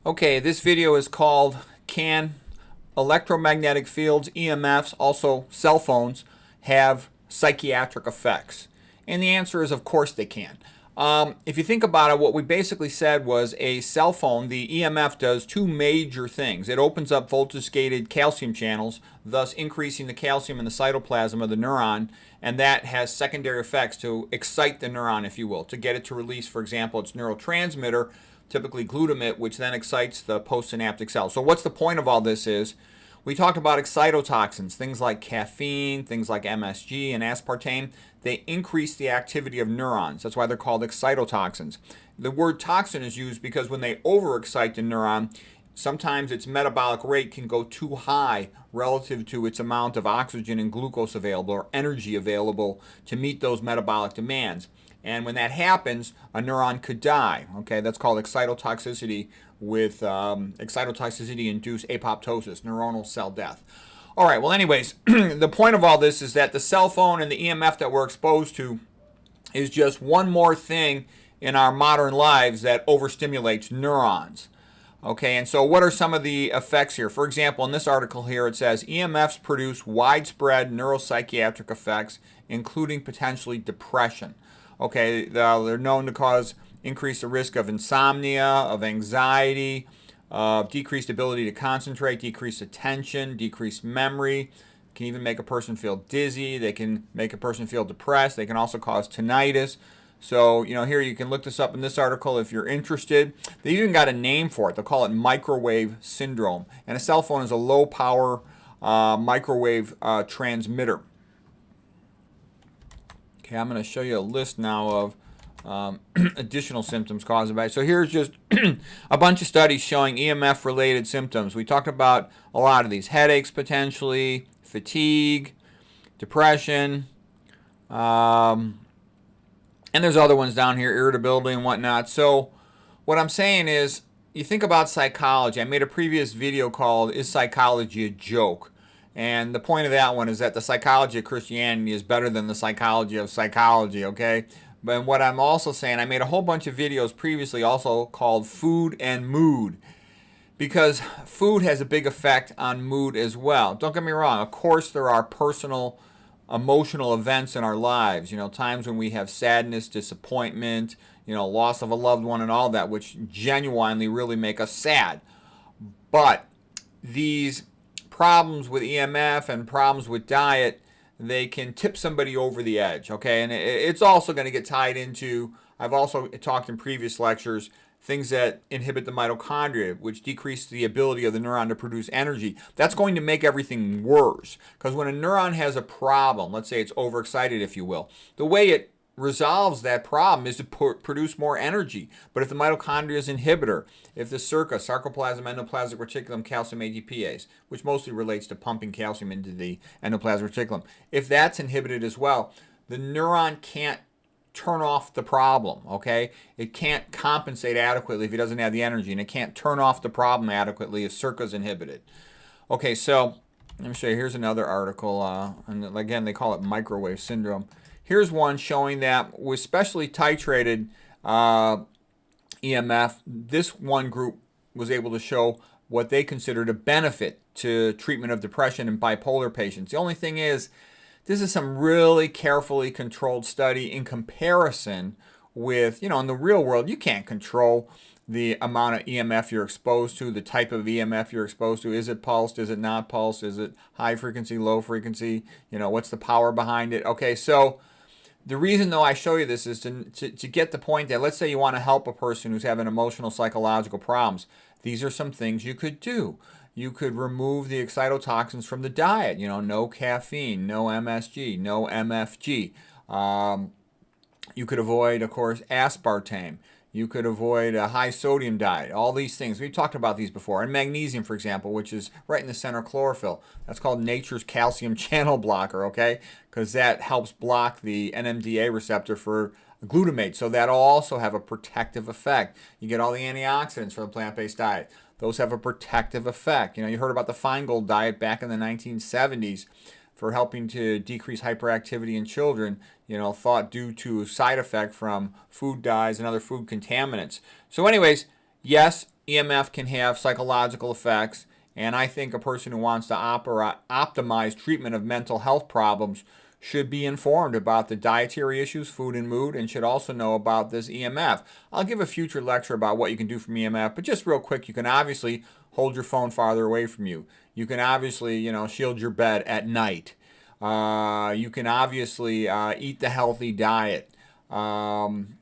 Okay, this video is called Can Electromagnetic Fields, EMFs, also cell phones, have psychiatric effects? And the answer is, of course they can. If you think about it, what we basically said was a cell phone, the EMF does two major things. It opens up voltage-gated calcium channels, thus increasing the calcium in the cytoplasm of the neuron, and that has secondary effects to excite the neuron, if you will, to get it to release, for example, its neurotransmitter, typically glutamate, which then excites the postsynaptic cell. So what's the point of all this is, we talked about excitotoxins, things like caffeine, things like MSG and aspartame. They increase the activity of neurons. That's why they're called excitotoxins. The word toxin is used because when they overexcite the neuron, sometimes its metabolic rate can go too high relative to its amount of oxygen and glucose available or energy available to meet those metabolic demands. And when that happens, a neuron could die. Okay, that's called excitotoxicity, with excitotoxicity-induced apoptosis, neuronal cell death. All right, well, anyways, the point of all this is that the cell phone and the EMF that we're exposed to is just one more thing in our modern lives that overstimulates neurons. Okay, and so what are some of the effects here? For example, in this article here, it says EMFs produce widespread neuropsychiatric effects, including potentially depression. Okay, they're known to cause increase the risk of insomnia, of anxiety, decreased ability to concentrate, decreased attention, decreased memory. Can even make a person feel dizzy. They can make a person feel depressed. They can also cause tinnitus. So, here you can look this up in this article if you're interested. They even got a name for it. They'll call it microwave syndrome. And a cell phone is a low power microwave transmitter. Okay, I'm going to show you a list now of additional symptoms caused by it. So here's just a bunch of studies showing EMF-related symptoms. We talked about a lot of these. Headaches, potentially, fatigue, depression, and there's other ones down here, irritability and whatnot. So what I'm saying is, you think about psychology. I made a previous video called, Is Psychology a Joke? And the point of that one is that the psychology of Christianity is better than the psychology of psychology, okay? But what I'm also saying, I made a whole bunch of videos previously also called Food and Mood, because food has a big effect on mood as well. Don't get me wrong. Of course, there are personal, emotional events in our lives, times when we have sadness, disappointment, loss of a loved one and all that, which genuinely really make us sad. But these problems with EMF and problems with diet, they can tip somebody over the edge, okay? And it's also going to get tied into, I've also talked in previous lectures, things that inhibit the mitochondria, which decrease the ability of the neuron to produce energy. That's going to make everything worse, because when a neuron has a problem, let's say it's overexcited, if you will, the way it resolves that problem is to produce more energy. But if the mitochondria is inhibitor, if the sarcoplasm endoplasmic reticulum calcium ATPase, which mostly relates to pumping calcium into the endoplasmic reticulum, if that's inhibited as well, the neuron can't turn off the problem, okay? It can't compensate adequately if it doesn't have the energy, and it can't turn off the problem adequately if SERCA is inhibited. Okay, so let me show you. Here's another article, and again, they call it microwave syndrome. Here's one showing that with specially titrated EMF, this one group was able to show what they considered a benefit to treatment of depression in bipolar patients. The only thing is, this is some really carefully controlled study in comparison with, in the real world, you can't control the amount of EMF you're exposed to, the type of EMF you're exposed to. Is it pulsed? Is it not pulsed? Is it high frequency, low frequency? What's the power behind it? Okay, so the reason, though, I show you this is to get the point that, let's say you want to help a person who's having emotional, psychological problems. These are some things you could do. You could remove the excitotoxins from the diet. No caffeine, no MSG, no MFG. You could avoid, of course, aspartame. You could avoid a high sodium diet. All these things. We've talked about these before. And magnesium, for example, which is right in the center of chlorophyll. That's called nature's calcium channel blocker, okay? Because that helps block the NMDA receptor for glutamate. So that'll also have a protective effect. You get all the antioxidants from the plant-based diet. Those have a protective effect. You heard about the Feingold diet back in the 1970s. For helping to decrease hyperactivity in children, thought due to a side effect from food dyes and other food contaminants. So anyways, yes, EMF can have psychological effects, and I think a person who wants to optimize treatment of mental health problems should be informed about the dietary issues, food and mood, and should also know about this EMF. I'll give a future lecture about what you can do from EMF, but just real quick, you can obviously hold your phone farther away from you. You can obviously, shield your bed at night. You can obviously eat the healthy diet. And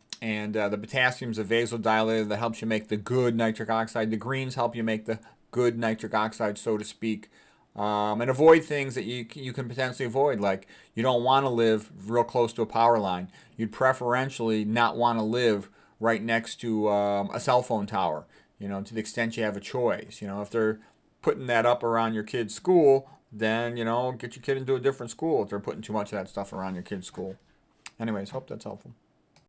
the potassium is a vasodilator that helps you make the good nitric oxide. The greens help you make the good nitric oxide, so to speak. And avoid things that you can potentially avoid, like you don't want to live real close to a power line. You'd preferentially not want to live right next to a cell phone tower, to the extent you have a choice. If they're putting that up around your kid's school, then, get your kid into a different school if they're putting too much of that stuff around your kid's school. Anyways, hope that's helpful.